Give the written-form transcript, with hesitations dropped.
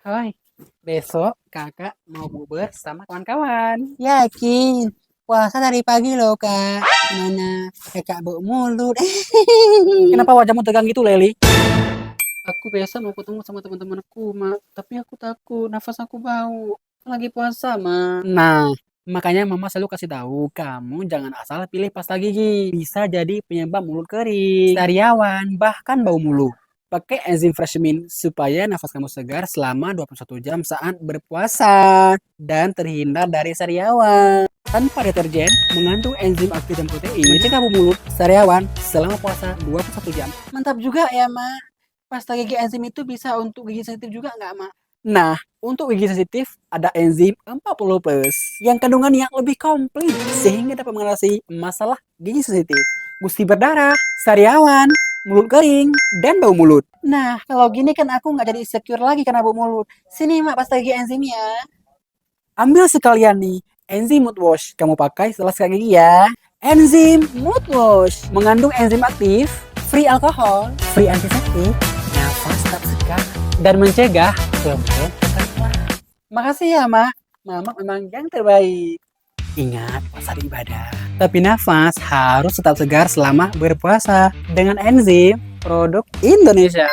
Hai, besok kakak mau bubur sama kawan-kawan. Yakin? Puasa dari pagi loh, Kak. Mana kakak bau mulut. Kenapa wajahmu tegang gitu, Leli? Aku biasa mau ketemu sama teman-temanku, Mak. Tapi aku takut, nafas aku bau. Lagi puasa, Mak. Nah, makanya Mama selalu kasih tahu, kamu jangan asal pilih pasta gigi. Bisa jadi penyebab mulut kering, sariawan, bahkan bau mulut. Pakai enzim Fresh Mint supaya nafas kamu segar selama 21 jam saat berpuasa dan terhindar dari sariawan. Tanpa deterjen, mengandung enzim aktif dan protein, mencegah bau mulut, sariawan selama puasa 21 jam. Mantap juga ya, Mak. Pasta gigi enzim itu bisa untuk gigi sensitif juga nggak, Mak? Nah, untuk gigi sensitif ada enzim 40 plus yang kandungannya lebih komplit sehingga dapat mengatasi masalah gigi sensitif, gusi berdarah, sariawan, mulut kering, dan bau mulut. Nah, kalau gini kan aku nggak jadi insecure lagi karena bau mulut. Sini, Mak, pasta gigi enzimnya. Ambil sekalian nih, enzim mood wash. Kamu pakai setelah sikat gigi ya. Enzim mood wash mengandung enzim aktif, free alkohol, free antiseptik, nafas tetap segar, dan mencegah kelumpuhan kekuatan. Makasih ya, Mak. Mama memang yang terbaik. Ingat, puasa di ibadah. Tapi nafas harus tetap segar selama berpuasa dengan enzim produk Indonesia.